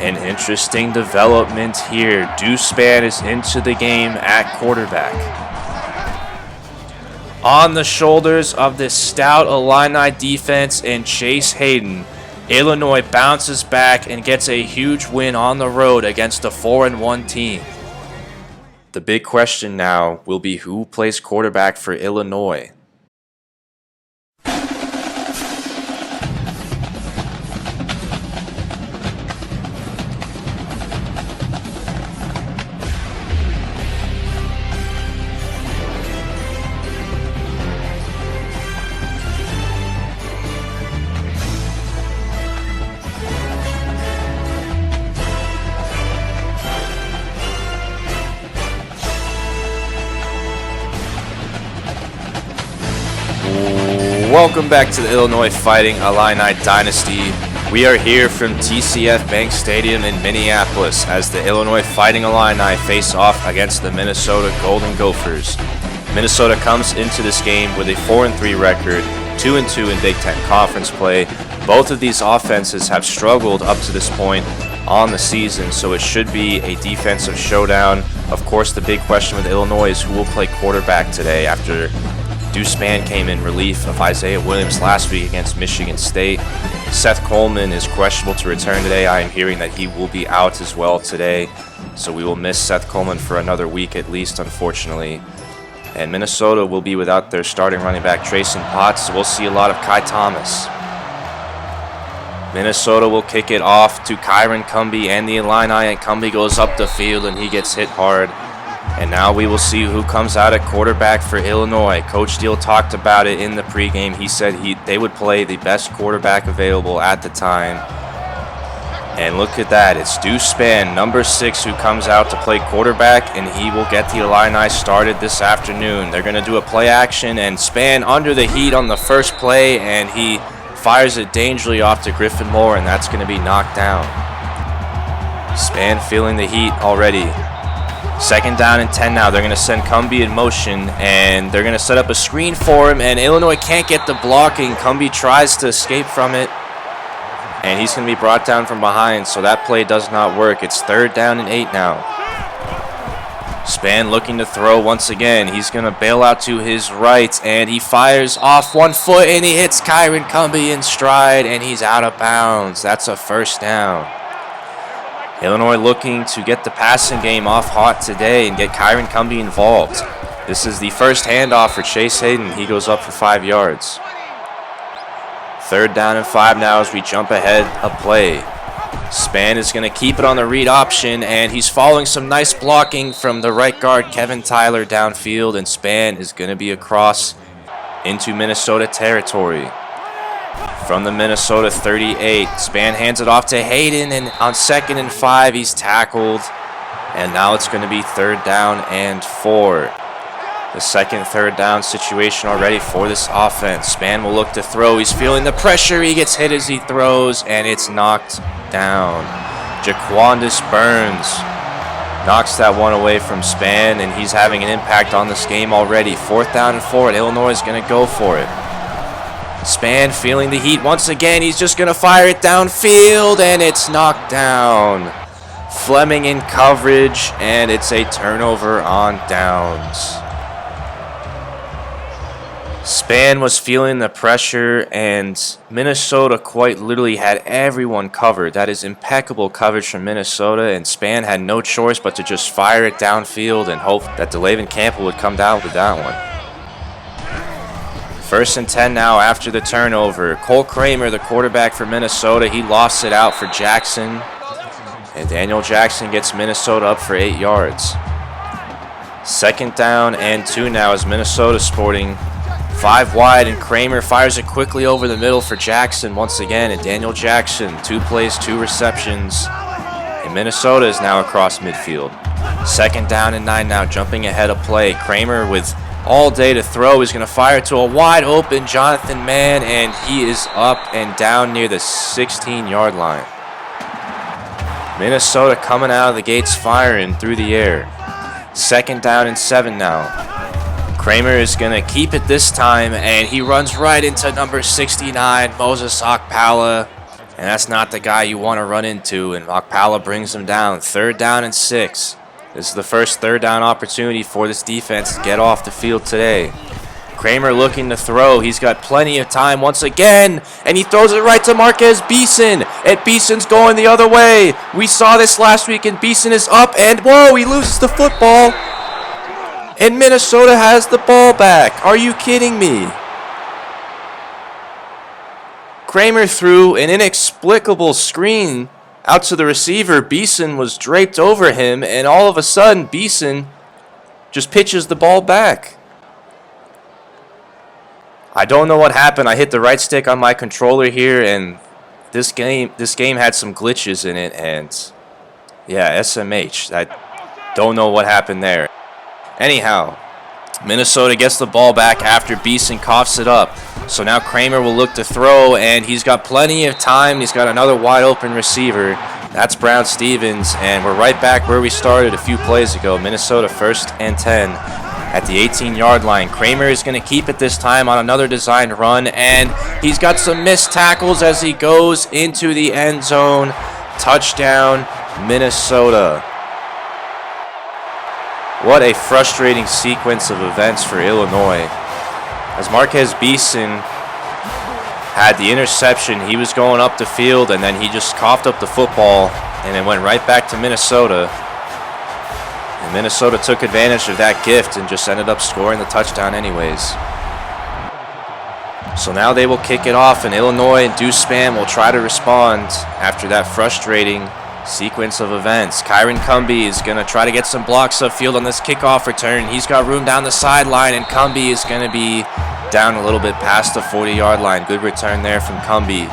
An interesting development here. Deuce Spann is into the game at quarterback. On the shoulders of this stout Illini defense and Chase Hayden, Illinois bounces back and gets a huge win on the road against a 4-1 team. The big question now will be who plays quarterback for Illinois. Welcome back to the Illinois Fighting Illini Dynasty. We are here from TCF Bank Stadium in Minneapolis as the Illinois Fighting Illini face off against the Minnesota Golden Gophers. Minnesota comes into this game with a 4-3 record, 2-2 in Big Ten Conference play. Both of these offenses have struggled up to this point on the season, so it should be a defensive showdown. Of course, the big question with Illinois is who will play quarterback today after Deuce Spann came in relief of Isaiah Williams last week against Michigan State. Seth Coleman is questionable to return today. I am hearing that he will be out as well today, so we will miss Seth Coleman for another week at least, unfortunately. And Minnesota will be without their starting running back, Trayson Potts, so we'll see a lot of Kai Thomas. Minnesota will kick it off to Kyron Cumbie and the Illini, and Cumbie goes up the field and he gets hit hard. And now we will see who comes out at quarterback for Illinois. Coach Steele talked about it in the pregame. He said they would play the best quarterback available at the time. And look at that. It's Deuce Spann, number 6, who comes out to play quarterback, and he will get the Illini started this afternoon. They're going to do a play action, and Spann under the heat on the first play, and he fires it dangerously off to Griffin Moore, and that's going to be knocked down. Spann feeling the heat already. 2nd down and 10 now. They're going to send Cumbie in motion, and they're going to set up a screen for him, and Illinois can't get the blocking. Cumbie tries to escape from it, and he's going to be brought down from behind, so that play does not work. It's 3rd down and 8 now. Spann looking to throw once again. He's going to bail out to his right, and he fires off 1 foot, and he hits Kyron Cumbie in stride, and he's out of bounds. That's a 1st down. Illinois looking to get the passing game off hot today and get Kyron Cumbie involved. This is the first handoff for Chase Hayden. He goes up for 5 yards. 3rd down and 5 now as we jump ahead a play. Spann is going to keep it on the read option, and he's following some nice blocking from the right guard, Kevin Tyler, downfield, and Spann is going to be across into Minnesota territory. From the Minnesota 38, Spann hands it off to Hayden, and on 2nd and 5, he's tackled. And now it's going to be 3rd down and 4. The second 3rd down situation already for this offense. Spann will look to throw. He's feeling the pressure. He gets hit as he throws, and it's knocked down. Jaquandis Burns knocks that one away from Spann, and he's having an impact on this game already. 4th down and 4, and Illinois is going to go for it. Spann feeling the heat once again. He's just going to fire it downfield, and it's knocked down. Fleming in coverage, and it's a turnover on downs. Spann was feeling the pressure, and Minnesota quite literally had everyone covered. That is impeccable coverage from Minnesota, and Spann had no choice but to just fire it downfield and hope that DeLayvin Campbell would come down with that one. 1st and 10 now after the turnover. Cole Kramer, the quarterback for Minnesota, he lost it out for Jackson. And Daniel Jackson gets Minnesota up for 8 yards. 2nd down and 2 now as Minnesota sporting 5 wide, and Kramer fires it quickly over the middle for Jackson once again. And Daniel Jackson, 2 plays, 2 receptions. And Minnesota is now across midfield. 2nd down and 9 now, jumping ahead of play. Kramer with all day to throw. He's going to fire to a wide open Jonathan Mann, and he is up and down near the 16-yard line. Minnesota coming out of the gates firing through the air. 2nd down and 7 now. Kramer is going to keep it this time, and he runs right into number 69, Moses Okpala. And that's not the guy you want to run into, and Okpala brings him down. 3rd down and 6. This is the first 3rd down opportunity for this defense to get off the field today. Kramer looking to throw. He's got plenty of time once again, and he throws it right to Marquez Beeson, and Beeson's going the other way. We saw this last week, and Beeson is up, and whoa, he loses the football, and Minnesota has the ball back. Are you kidding me? Kramer threw an inexplicable screen out to the receiver. Beeson was draped over him, and all of a sudden, Beeson just pitches the ball back. I don't know what happened. I hit the right stick on my controller here, and this game had some glitches in it, and yeah, SMH. I don't know what happened there. Anyhow, Minnesota gets the ball back after Beeson coughs it up. So now Kramer will look to throw, and he's got plenty of time. He's got another wide open receiver. That's Brown Stevens, and we're right back where we started a few plays ago. Minnesota 1st and 10 at the 18-yard line. Kramer is going to keep it this time on another designed run, and he's got some missed tackles as he goes into the end zone. Touchdown, Minnesota. What a frustrating sequence of events for Illinois. As Marquez Beeson had the interception, he was going up the field, and then he just coughed up the football, and it went right back to Minnesota. And Minnesota took advantage of that gift and just ended up scoring the touchdown anyways. So now they will kick it off, and Illinois and Deuce Spann will try to respond after that frustrating sequence of events. Kyron Cumbie is going to try to get some blocks upfield on this kickoff return. He's got room down the sideline, and Cumbie is going to be down a little bit past the 40-yard line. Good return there from Cumbie,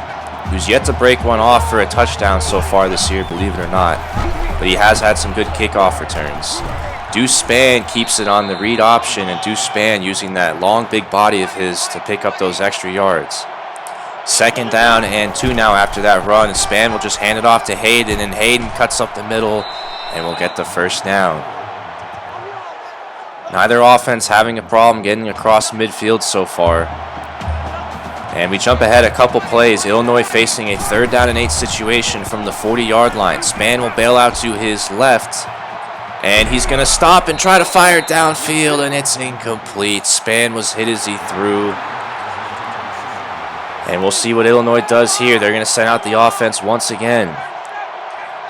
who's yet to break one off for a touchdown so far this year, believe it or not. But he has had some good kickoff returns. Deuce Spann keeps it on the read option, and Deuce Spann using that long, big body of his to pick up those extra yards. 2nd down and 2 now after that run. Spann will just hand it off to Hayden, and Hayden cuts up the middle and will get the 1st down. Neither offense having a problem getting across midfield so far. And we jump ahead a couple plays. Illinois facing a 3rd down and 8 situation from the 40-yard line. Spann will bail out to his left, and he's going to stop and try to fire downfield, and it's incomplete. Spann was hit as he threw. And we'll see what Illinois does here. They're going to send out the offense once again.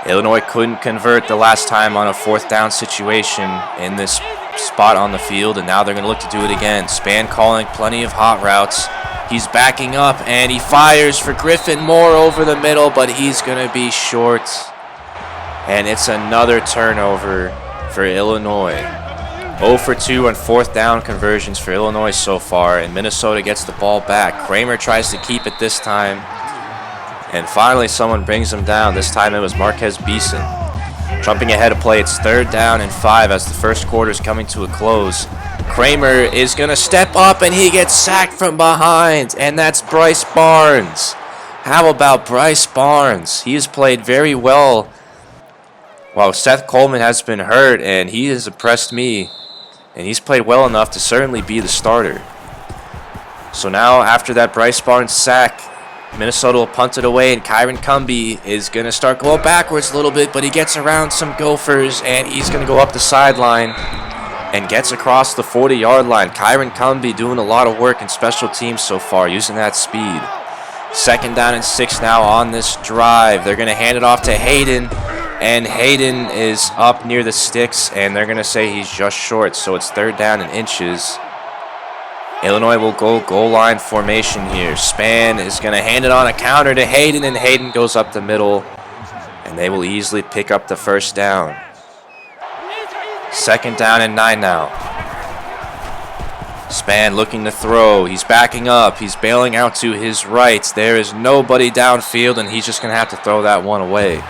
Illinois couldn't convert the last time on a 4th down situation in this spot on the field, and now they're going to look to do it again. Spann calling plenty of hot routes. He's backing up, and he fires for Griffin Moore over the middle, but he's going to be short. And it's another turnover for Illinois. 0 for 2 on 4th down conversions for Illinois so far, and Minnesota gets the ball back. Kramer tries to keep it this time, and finally someone brings him down. This time it was Marquez Beeson. Jumping ahead of play, it's 3rd down and 5 as the first quarter is coming to a close. Kramer is going to step up, and he gets sacked from behind, and that's Bryce Barnes. How about Bryce Barnes? He has played very well while Seth Coleman has been hurt, and he has impressed me. And he's played well enough to certainly be the starter. So now, after that Bryce Barnes sack, Minnesota will punt it away, and Kyron Cumbie is going to start going backwards a little bit, but he gets around some Gophers, and he's going to go up the sideline and gets across the 40-yard line. Kyron Cumbie doing a lot of work in special teams so far, using that speed. 2nd down and 6 now on this drive. They're going to hand it off to Hayden, and Hayden is up near the sticks, and they're going to say he's just short, so it's 3rd down and inches. Illinois will go goal line formation here. Spann is going to hand it on a counter to Hayden, and Hayden goes up the middle, and they will easily pick up the 1st down. 2nd down and 9 now. Spann looking to throw. He's backing up. He's bailing out to his right. There is nobody downfield, and he's just going to have to throw that one away.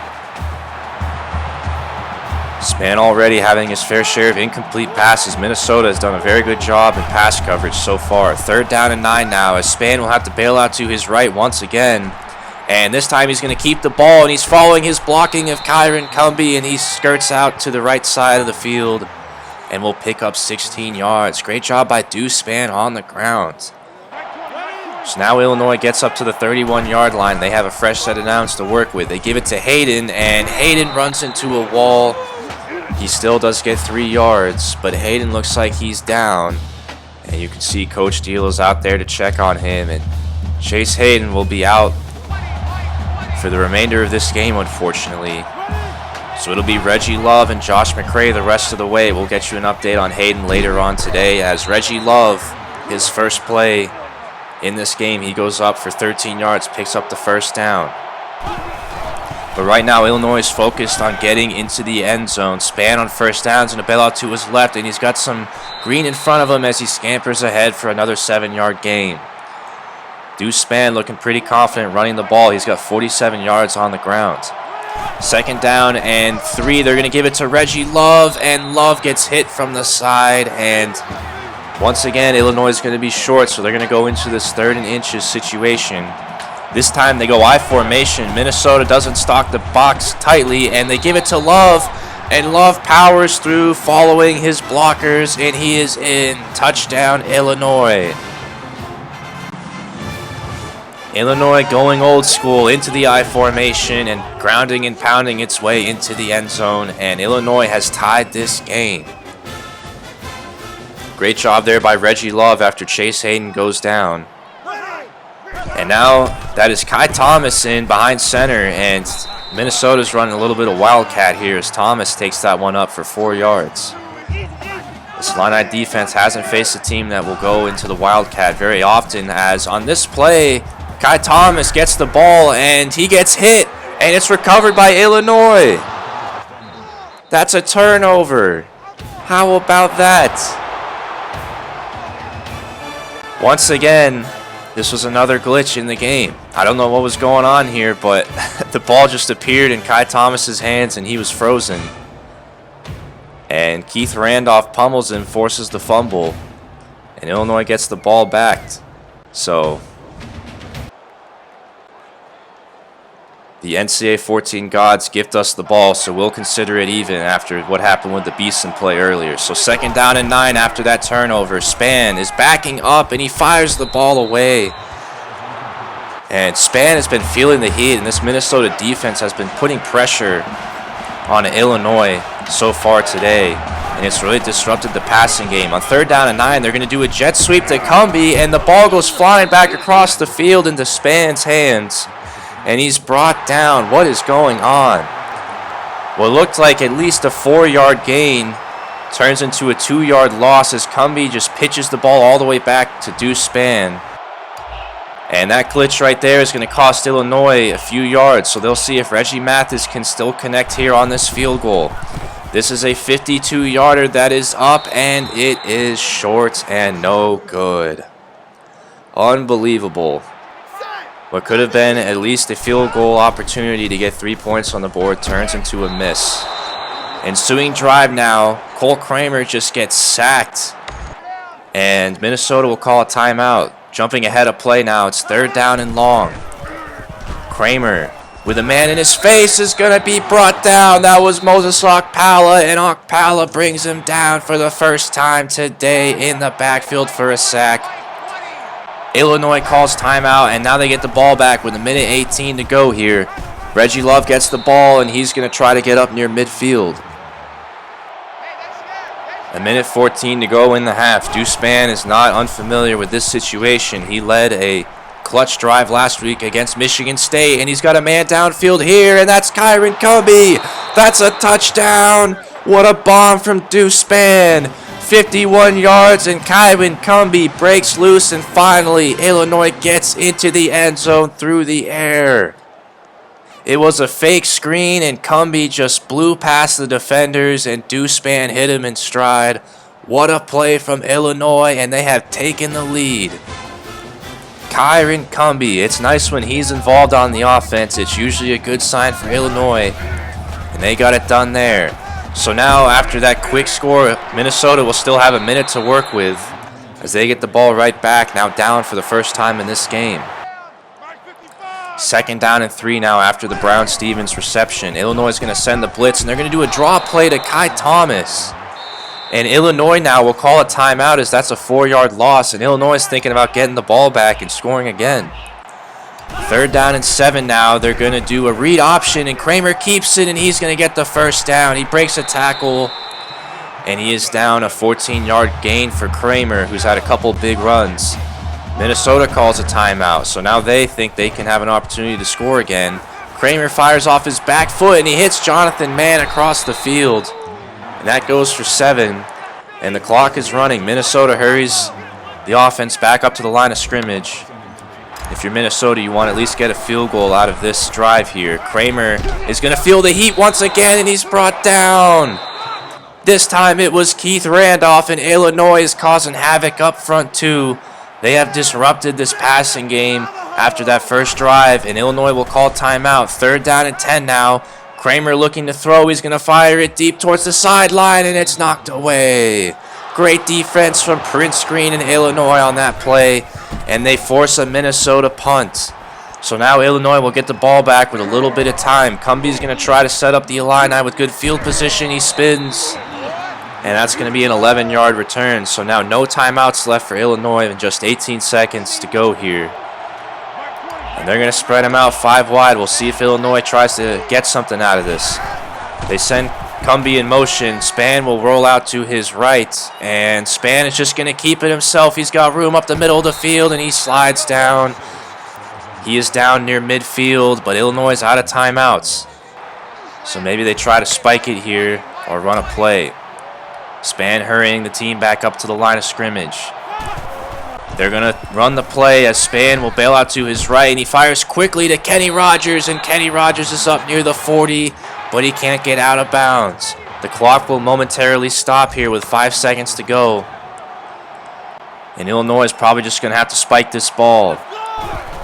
Spann already having his fair share of incomplete passes. Minnesota has done a very good job in pass coverage so far. 3rd down and 9 now, as Spann will have to bail out to his right once again. And this time he's going to keep the ball, and he's following his blocking of Kyron Cumbie, and he skirts out to the right side of the field and will pick up 16 yards. Great job by Deuce Spann on the ground. So now Illinois gets up to the 31-yard line. They have a fresh set of downs to work with. They give it to Hayden, and Hayden runs into a wall. He still does get 3 yards, but Hayden looks like he's down. And you can see Coach Deal is out there to check on him, and Chase Hayden will be out for the remainder of this game, unfortunately. So it'll be Reggie Love and Josh McCray the rest of the way. We'll get you an update on Hayden later on today, as Reggie Love, his first play in this game, he goes up for 13 yards, picks up the first down. But right now, Illinois is focused on getting into the end zone. Spann on first downs and a bailout to his left, and he's got some green in front of him as he scampers ahead for another 7-yard gain. Deuce Spann looking pretty confident running the ball. He's got 47 yards on the ground. 2nd down and 3. They're going to give it to Reggie Love, and Love gets hit from the side, and once again, Illinois is going to be short, so they're going to go into this 3rd and inches situation. This time they go I formation. Minnesota doesn't stock the box tightly, and they give it to Love, and Love powers through following his blockers, and he is in. Touchdown, Illinois. Illinois going old school into the I formation and grounding and pounding its way into the end zone, and Illinois has tied this game. Great job there by Reggie Love after Chase Hayden goes down. And now that is Kai Thomas in behind center, and Minnesota's running a little bit of wildcat here as Thomas takes that one up for 4 yards. This Illini defense hasn't faced a team that will go into the wildcat very often, as on this play, Kai Thomas gets the ball and he gets hit, and it's recovered by Illinois. That's a turnover. How about that? Once again, this was another glitch in the game. I don't know what was going on here, but the ball just appeared in Kai Thomas's hands and he was frozen. And Keith Randolph pummels him, forces the fumble, and Illinois gets the ball back. So the NCAA 14 gods gift us the ball, so we'll consider it even after what happened with the Beeson play earlier. So 2nd down and 9 after that turnover. Spann is backing up, and he fires the ball away. And Spann has been feeling the heat, and this Minnesota defense has been putting pressure on Illinois so far today. And it's really disrupted the passing game. On 3rd down and 9, they're going to do a jet sweep to Cumbie, and the ball goes flying back across the field into Spann's hands. And he's brought down. What is going on? What looked like at least a 4-yard gain turns into a 2-yard loss as Cumbie just pitches the ball all the way back to Deuce Spann. And that glitch right there is going to cost Illinois a few yards. So they'll see if Reggie Mathis can still connect here on this field goal. This is a 52-yarder that is up, and it is short and no good. Unbelievable. What could have been at least a field goal opportunity to get 3 points on the board turns into a miss. Ensuing drive now, Cole Kramer just gets sacked, and Minnesota will call a timeout. Jumping ahead of play now, it's 3rd down and long. Kramer, with a man in his face, is going to be brought down. That was Moses Okpala, and Okpala brings him down for the first time today in the backfield for a sack. Illinois calls timeout, and now they get the ball back with 1:18 to go here. Reggie Love gets the ball, and he's going to try to get up near midfield. 1:14 to go in the half. Deuce Spann is not unfamiliar with this situation. He led a clutch drive last week against Michigan State, and he's got a man downfield here, and that's Kyron Cumbie. That's a touchdown. What a bomb from Deuce Spann. 51 yards, and Kyron Cumbie breaks loose, and finally Illinois gets into the end zone through the air. It was a fake screen, and Cumbie just blew past the defenders, and Deuce Spann hit him in stride. What a play from Illinois, and they have taken the lead. Kyron Cumbie, it's nice when he's involved on the offense. It's usually a good sign for Illinois, and they got it done there. So now, after that quick score, Minnesota will still have a minute to work with as they get the ball right back, now down for the first time in this game. 2nd down and 3 now after the Brown-Stevens reception. Illinois is going to send the blitz, and they're going to do a draw play to Kai Thomas. And Illinois now will call a timeout as that's a 4-yard loss. And Illinois is thinking about getting the ball back and scoring again. 3rd down and 7 now. They're going to do a read option, and Kramer keeps it, and he's going to get the first down. He breaks a tackle, and he is down a 14-yard gain for Kramer, who's had a couple big runs. Minnesota calls a timeout, so now they think they can have an opportunity to score again. Kramer fires off his back foot, and he hits Jonathan Mann across the field. And that goes for 7, and the clock is running. Minnesota hurries the offense back up to the line of scrimmage. If you're Minnesota, you want to at least get a field goal out of this drive here. Kramer is going to feel the heat once again, and he's brought down. This time it was Keith Randolph, and Illinois is causing havoc up front too. They have disrupted this passing game after that first drive, and Illinois will call timeout. 3rd down and 10 now. Kramer looking to throw. He's going to fire it deep towards the sideline, and it's knocked away. Great defense from Prince Green and Illinois on that play, and they force a Minnesota punt. So now Illinois will get the ball back with a little bit of time. Cumbie's going to try to set up the Illini with good field position. He spins, and that's going to be an 11-yard return. So now no timeouts left for Illinois and just 18 seconds to go here. And they're going to spread him out 5 wide. We'll see if Illinois tries to get something out of this. They send Cumbie in motion. Spann will roll out to his right, and Spann is just going to keep it himself. He's got room up the middle of the field, and he slides down. He is down near midfield, but Illinois is out of timeouts. So maybe they try to spike it here or run a play. Spann hurrying the team back up to the line of scrimmage. They're going to run the play as Spann will bail out to his right, and he fires quickly to Kenny Rogers, and Kenny Rogers is up near the 40, but he can't get out of bounds. The clock will momentarily stop here with 5 seconds to go. And Illinois is probably just going to have to spike this ball.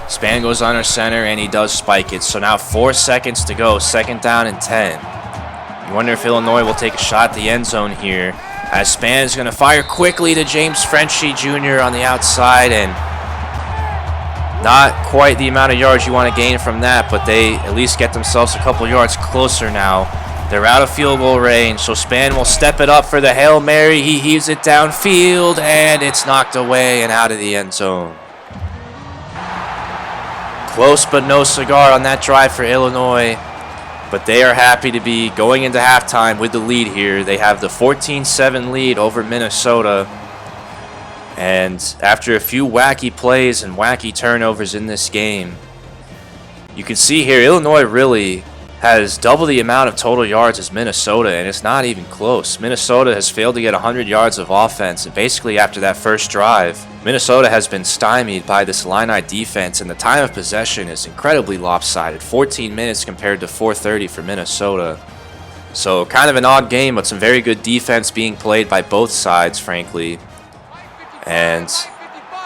Spann goes under center, and he does spike it. So now 4 seconds to go, 2nd down and 10. You wonder if Illinois will take a shot at the end zone here, as Spann is going to fire quickly to James Frenchie Jr. on the outside, and not quite the amount of yards you want to gain from that, but they at least get themselves a couple yards closer now. They're out of field goal range, so Spann will step it up for the Hail Mary. He heaves it downfield, and it's knocked away and out of the end zone. Close but no cigar on that drive for Illinois. But they are happy to be going into halftime with the lead here. They have the 14-7 lead over Minnesota. And after a few wacky plays and wacky turnovers in this game, you can see here Illinois really has double the amount of total yards as Minnesota, and it's not even close. Minnesota has failed to get 100 yards of offense, and basically after that first drive, Minnesota has been stymied by this Illini defense, and the time of possession is incredibly lopsided. 14 minutes compared to 4:30 for Minnesota. So kind of an odd game, but some very good defense being played by both sides, frankly. And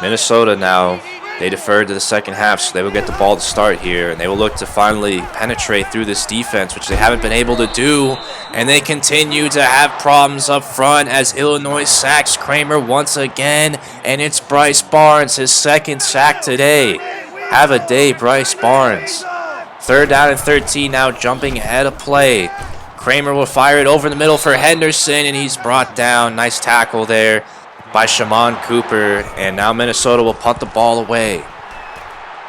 Minnesota now, they deferred to the second half, so they will get the ball to start here, and they will look to finally penetrate through this defense, which they haven't been able to do. And they continue to have problems up front as Illinois sacks Kramer once again, and it's Bryce Barnes, his 2nd sack today. Have a day, Bryce Barnes. 3rd down and 13 now, jumping ahead of play. Kramer will fire it over the middle for Henderson, and he's brought down. Nice tackle there by Shaman Cooper, and now Minnesota will punt the ball away.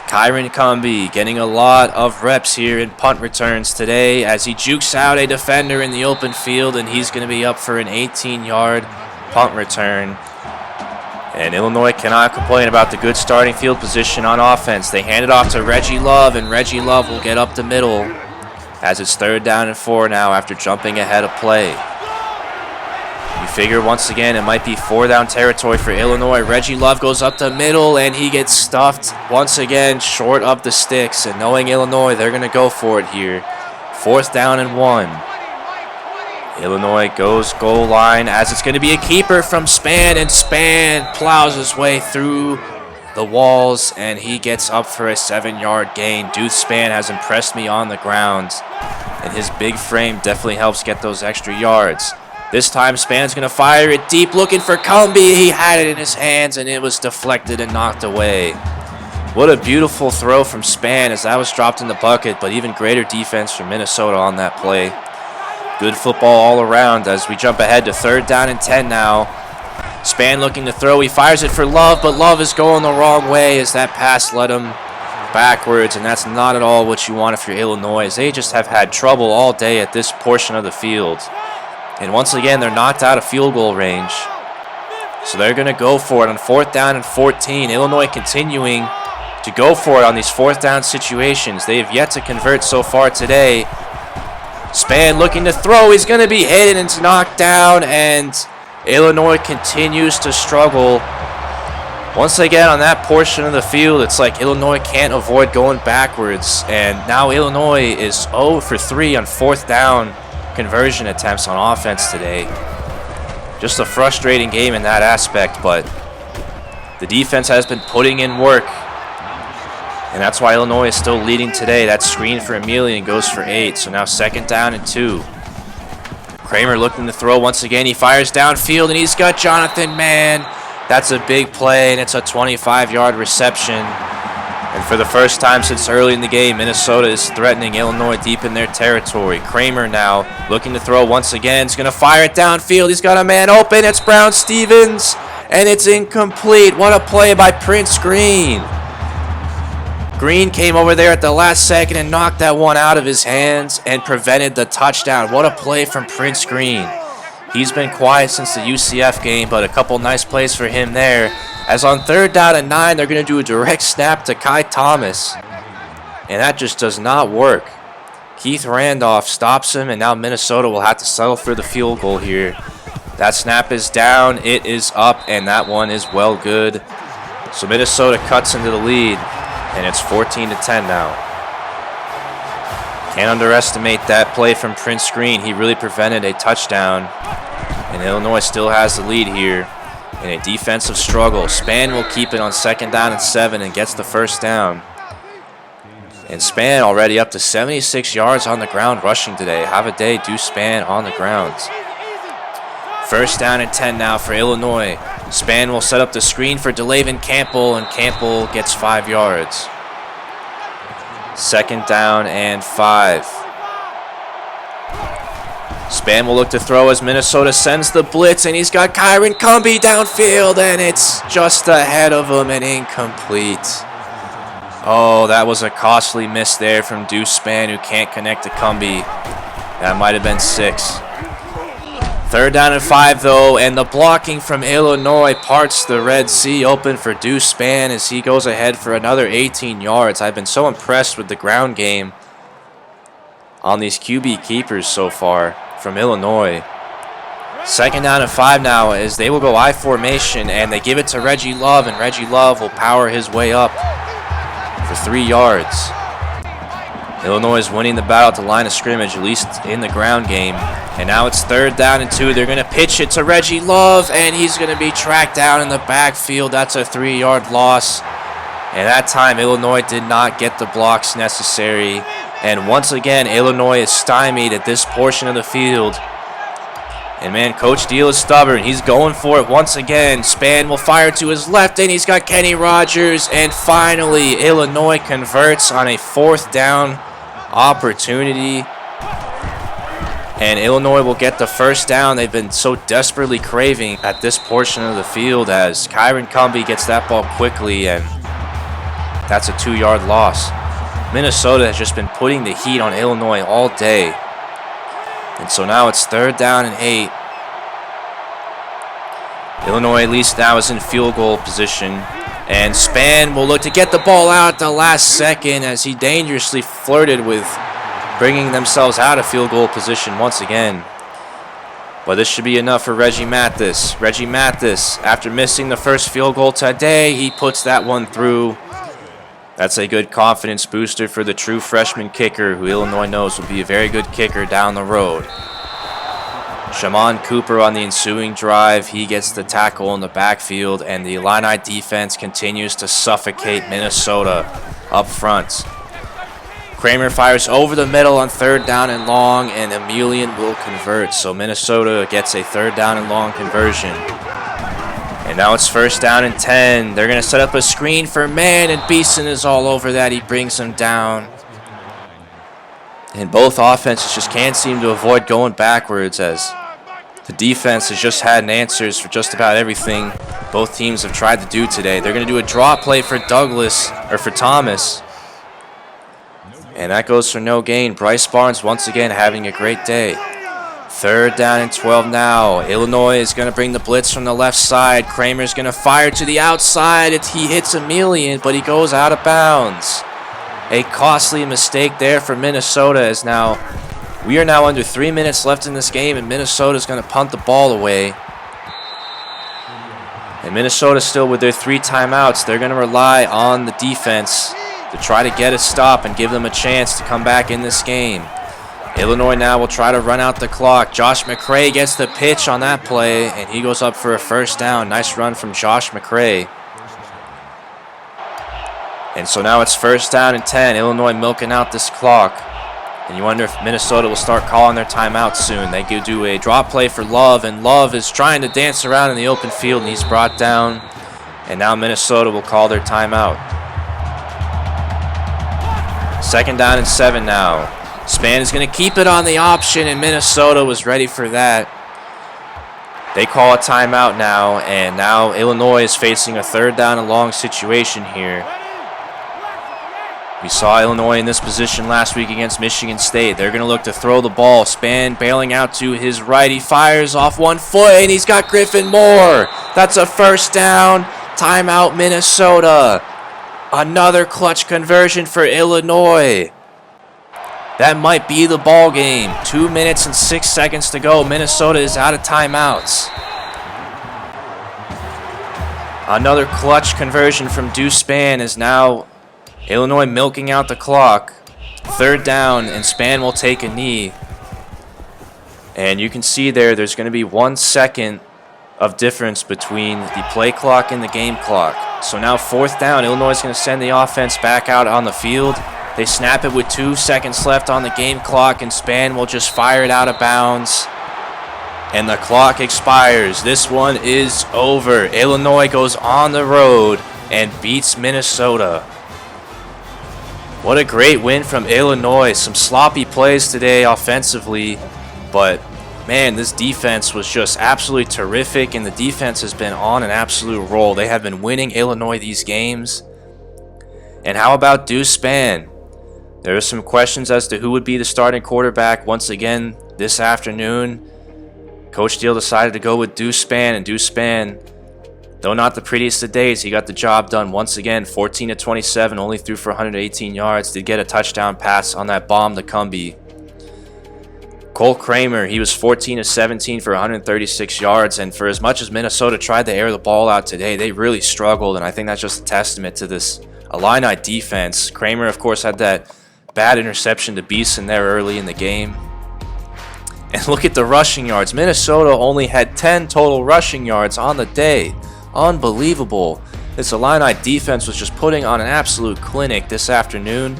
Kyron Cumbie getting a lot of reps here in punt returns today as he jukes out a defender in the open field, and he's going to be up for an 18-yard punt return. And Illinois cannot complain about the good starting field position on offense. They hand it off to Reggie Love, and Reggie Love will get up the middle as it's 3rd down and 4 now after jumping ahead of play. You figure once again it might be 4-down territory for Illinois. Reggie Love goes up the middle, and he gets stuffed once again short of the sticks. And knowing Illinois, they're going to go for it here. 4th down and 1. Illinois goes goal line as it's going to be a keeper from Spann, and Spann plows his way through the walls, and he gets up for a 7-yard gain. Deuce Spann has impressed me on the ground, and his big frame definitely helps get those extra yards. This time, Spann's going to fire it deep, looking for Cumbie. He had it in his hands, and it was deflected and knocked away. What a beautiful throw from Spann as that was dropped in the bucket, but even greater defense from Minnesota on that play. Good football all around as we jump ahead to 3rd down and 10 now. Span looking to throw. He fires it for Love, but Love is going the wrong way as that pass led him backwards, and that's not at all what you want if you're Illinois, as they just have had trouble all day at this portion of the field. And once again, they're knocked out of field goal range. So they're going to go for it on 4th down and 14. Illinois continuing to go for it on these 4th down situations. They have yet to convert so far today. Span looking to throw. He's going to be hit and it's knocked down, and Illinois continues to struggle. Once again, on that portion of the field, it's like Illinois can't avoid going backwards. And now Illinois is 0 for 3 on 4th down conversion attempts on offense today. Just a frustrating game in that aspect, but the defense has been putting in work. And that's why Illinois is still leading today. That screen for Emilian goes for 8. So now 2nd down and 2. Kramer looking to throw once again. He fires downfield, and he's got Jonathan Mann. That's a big play, and it's a 25-yard reception. And for the first time since early in the game, Minnesota is threatening Illinois deep in their territory. Kramer now looking to throw once again. He's going to fire it downfield. He's got a man open. It's Brown Stevens, and it's incomplete. What a play by Prince Green. Green came over there at the last second and knocked that one out of his hands and prevented the touchdown. What a play from Prince Green. He's been quiet since the UCF game, but a couple nice plays for him there. As on 3rd down and 9, they're going to do a direct snap to Kai Thomas. And that just does not work. Keith Randolph stops him, and now Minnesota will have to settle for the field goal here. That snap is down, it is up, and that one is well good. So Minnesota cuts into the lead, and it's 14-10 now. Can't underestimate that play from Prince Green. He really prevented a touchdown. And Illinois still has the lead here in a defensive struggle. Span will keep it on 2nd down and 7 and gets the 1st down. And Span already up to 76 yards on the ground rushing today. Have a day, Deuce Span on the ground. 1st down and 10 now for Illinois. Span will set up the screen for DeLayvin Campbell, and Campbell gets 5 yards. 2nd down and 5. Span will look to throw as Minnesota sends the blitz, and he's got Kyron Cumbie downfield, and it's just ahead of him and incomplete. Oh, that was a costly miss there from Deuce Span, who can't connect to Cumbie. That might have been 6. 3rd down and 5, though, and the blocking from Illinois parts the Red Sea open for Deuce Span as he goes ahead for another 18 yards. I've been so impressed with the ground game on these QB keepers so far from Illinois. 2nd down and 5 now as they will go I formation, and they give it to Reggie Love, and Reggie Love will power his way up for 3 yards. Illinois is winning the battle at the line of scrimmage, at least in the ground game. And now it's 3rd down and 2. They're going to pitch it to Reggie Love, and he's going to be tracked down in the backfield. That's a 3-yard loss. And that time, Illinois did not get the blocks necessary. And once again, Illinois is stymied at this portion of the field. And man, Coach Deal is stubborn. He's going for it once again. Span will fire to his left, and he's got Kenny Rogers. And finally, Illinois converts on a 4th down opportunity. And Illinois will get the 1st down they've been so desperately craving at this portion of the field, as Kyron Cumbie gets that ball quickly, and that's a 2-yard loss. Minnesota has just been putting the heat on Illinois all day. And so now it's 3rd down and 8. Illinois at least now is in field goal position. And Span will look to get the ball out at the last second as he dangerously flirted with bringing themselves out of field goal position once again. But this should be enough for Reggie Mathis. Reggie Mathis, after missing the first field goal today, he puts that one through. That's a good confidence booster for the true freshman kicker, who Illinois knows will be a very good kicker down the road. Shaman Cooper on the ensuing drive, he gets the tackle in the backfield, and the Illini defense continues to suffocate Minnesota up front. Kramer fires over the middle on 3rd down and long, and Emilian will convert. So Minnesota gets a 3rd down and long conversion. And now it's 1st down and 10. They're going to set up a screen for Mann, and Beeson is all over that. He brings him down. And both offenses just can't seem to avoid going backwards, as the defense has just had answers for just about everything both teams have tried to do today. They're going to do a draw play for Thomas. And that goes for no gain. Bryce Barnes once again having a great day. 3rd down and 12 now. Illinois is going to bring the blitz from the left side. Kramer's going to fire to the outside. He hits Emilian, but he goes out of bounds. A costly mistake there for Minnesota, as now we are now under 3 minutes left in this game, and Minnesota is going to punt the ball away. And Minnesota still with their 3 timeouts. They're going to rely on the defense to try to get a stop and give them a chance to come back in this game. Illinois now will try to run out the clock. Josh McCray gets the pitch on that play, and he goes up for a 1st down. Nice run from Josh McCray. And so now it's 1st down and 10. Illinois milking out this clock. And you wonder if Minnesota will start calling their timeouts soon. They do a drop play for Love, and Love is trying to dance around in the open field, and he's brought down. And now Minnesota will call their timeout. 2nd down and 7 now. Span is going to keep it on the option, and Minnesota was ready for that. They call a timeout now, and now Illinois is facing a 3rd down and long situation here. We saw Illinois in this position last week against Michigan State. They're going to look to throw the ball. Span bailing out to his right. He fires off 1 foot, and he's got Griffin Moore. That's a 1st down. Timeout, Minnesota. Another clutch conversion for Illinois. That might be the ball game. 2 minutes and 6 seconds to go. Minnesota is out of timeouts. Another clutch conversion from Deuce Span is now Illinois milking out the clock. 3rd down, and Span will take a knee. And you can see there's going to be 1 second of difference between the play clock and the game clock. So now 4th down, Illinois is going to send the offense back out on the field. They snap it with 2 seconds left on the game clock, and Span will just fire it out of bounds. And the clock expires. This one is over. Illinois goes on the road and beats Minnesota. What a great win from Illinois. Some sloppy plays today offensively, but man, this defense was just absolutely terrific, and the defense has been on an absolute roll. They have been winning Illinois these games. And how about Deuce Span? There are some questions as to who would be the starting quarterback once again this afternoon. Coach Steele decided to go with Deuce Span, and Deuce Span, though not the prettiest of days, he got the job done once again. 14 of 27, only threw for 118 yards. Did get a touchdown pass on that bomb to Cumbie. Cole Kramer, he was 14 of 17 for 136 yards, and for as much as Minnesota tried to air the ball out today, they really struggled, and I think that's just a testament to this Illini defense. Kramer, of course, had that bad interception to Beeson there early in the game. And look at the rushing yards. Minnesota only had 10 total rushing yards on the day. Unbelievable. This Illini defense was just putting on an absolute clinic this afternoon.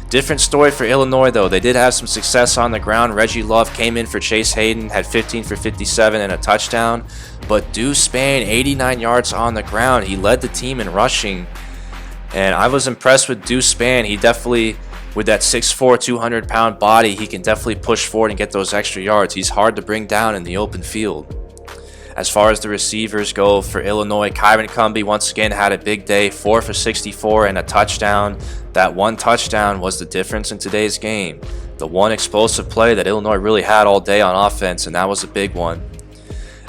Different story for Illinois, though. They did have some success on the ground. Reggie Love came in for Chase Hayden, had 15 for 57 and a touchdown. But Deuce Span, 89 yards on the ground. He led the team in rushing. And I was impressed with Deuce Span. He definitely, with that 6'4", 200-pound body, he can definitely push forward and get those extra yards. He's hard to bring down in the open field. As far as the receivers go for Illinois, Kyron Cumbie once again had a big day, 4 for 64 and a touchdown. That one touchdown was the difference in today's game. The one explosive play that Illinois really had all day on offense, and that was a big one.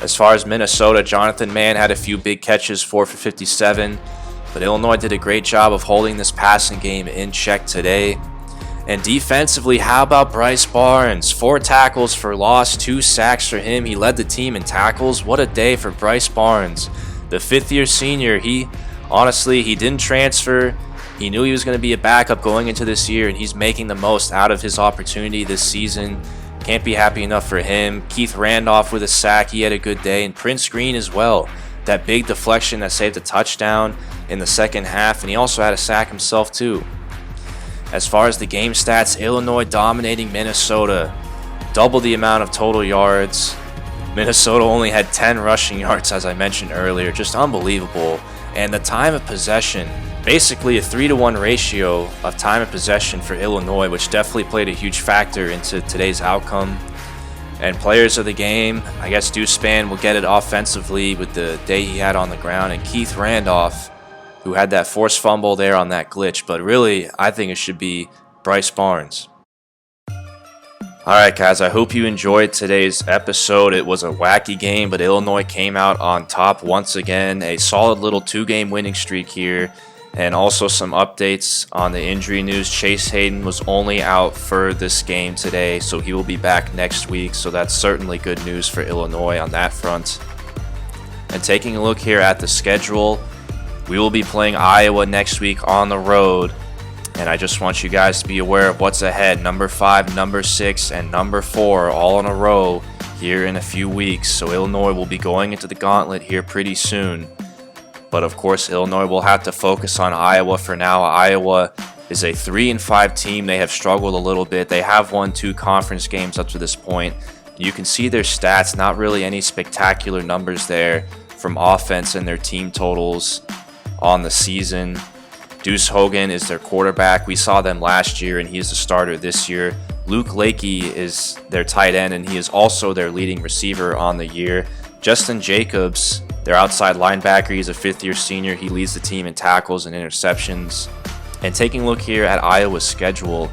As far as Minnesota, Jonathan Mann had a few big catches, 4 for 57. But Illinois did a great job of holding this passing game in check today. And defensively, how about Bryce Barnes? 4 tackles for loss, 2 sacks for him. He led the team in tackles. What a day for Bryce Barnes. The 5th-year senior, he didn't transfer. He knew he was going to be a backup going into this year, and he's making the most out of his opportunity this season. Can't be happy enough for him. Keith Randolph with a sack. He had a good day. And Prince Green as well. That big deflection that saved a touchdown in the second half, and he also had a sack himself too. As far as the game stats, Illinois dominating Minnesota. Double the amount of total yards. Minnesota only had 10 rushing yards, as I mentioned earlier. Just unbelievable. And the time of possession, basically a 3-to-1 ratio of time of possession for Illinois, which definitely played a huge factor into today's outcome. And players of the game, I guess Deuce Spann will get it offensively with the day he had on the ground, and Keith Randolph, who had that forced fumble there on that glitch. But really, I think it should be Bryce Barnes. Alright guys, I hope you enjoyed today's episode. It was a wacky game, but Illinois came out on top once again. A solid little 2-game winning streak here. And also some updates on the injury news. Chase Hayden was only out for this game today, so he will be back next week. So that's certainly good news for Illinois on that front. And taking a look here at the schedule, we will be playing Iowa next week on the road. And I just want you guys to be aware of what's ahead. Number 5, number 6, and number 4 all in a row here in a few weeks. So Illinois will be going into the gauntlet here pretty soon. But of course, Illinois will have to focus on Iowa for now. Iowa is a 3-5 team. They have struggled a little bit. They have won 2 conference games up to this point. You can see their stats, not really any spectacular numbers there from offense and their team totals on the season. Deuce Hogan is their quarterback. We saw them last year, and he is the starter this year. Luke Lakey is their tight end, and he is also their leading receiver on the year. Justin Jacobs, their outside linebacker, he's a 5th-year senior. He leads the team in tackles and interceptions. And taking a look here at Iowa's schedule,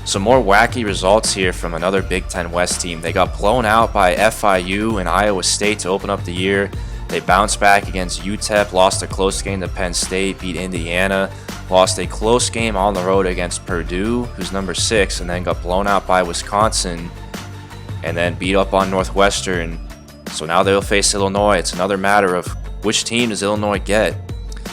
some more wacky results here from another Big Ten West team. They got blown out by FIU and Iowa State to open up the year. They bounced back against UTEP, lost a close game to Penn State, beat Indiana, lost a close game on the road against Purdue, who's number 6, and then got blown out by Wisconsin, and then beat up on Northwestern. So now they'll face Illinois. It's another matter of which team does Illinois get.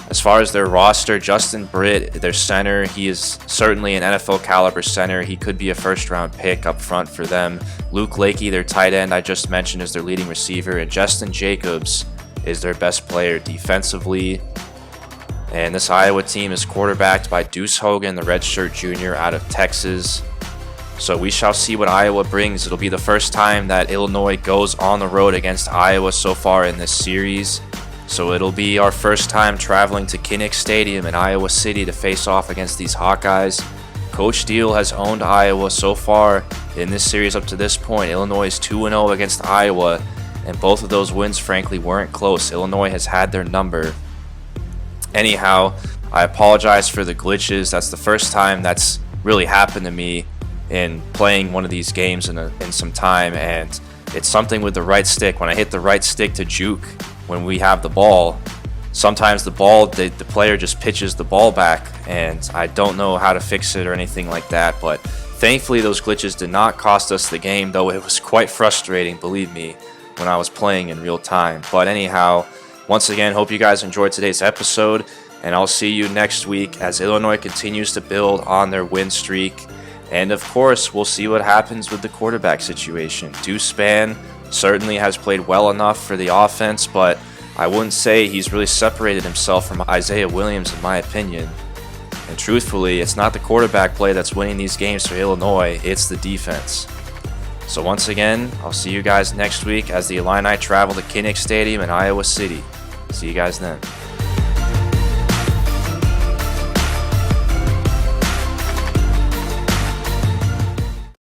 As far as their roster, Justin Britt, their center, he is certainly an NFL caliber center. He could be a first-round pick up front for them. Luke Lakey, their tight end, I just mentioned, is their leading receiver. And Justin Jacobs is their best player defensively. And this Iowa team is quarterbacked by Deuce Hogan, the redshirt junior out of Texas. So we shall see what Iowa brings. It'll be the first time that Illinois goes on the road against Iowa so far in this series. So it'll be our first time traveling to Kinnick Stadium in Iowa City to face off against these Hawkeyes. Coach Deal has owned Iowa so far in this series up to this point. Illinois is 2-0 against Iowa, and both of those wins, frankly, weren't close. Illinois has had their number. Anyhow, I apologize for the glitches. That's the first time that's really happened to me in playing one of these games in some time, and it's something with the right stick. When I hit the right stick to juke when we have the ball, sometimes the player just pitches the ball back, and I don't know how to fix it or anything like that. But thankfully those glitches did not cost us the game, though it was quite frustrating, believe me, when I was playing in real time. But anyhow, once again, hope you guys enjoyed today's episode, and I'll see you next week as Illinois continues to build on their win streak. And of course, we'll see what happens with the quarterback situation. Deuce Spann certainly has played well enough for the offense, but I wouldn't say he's really separated himself from Isaiah Williams, in my opinion. And truthfully, it's not the quarterback play that's winning these games for Illinois, it's the defense. So once again, I'll see you guys next week as the Illini travel to Kinnick Stadium in Iowa City. See you guys then.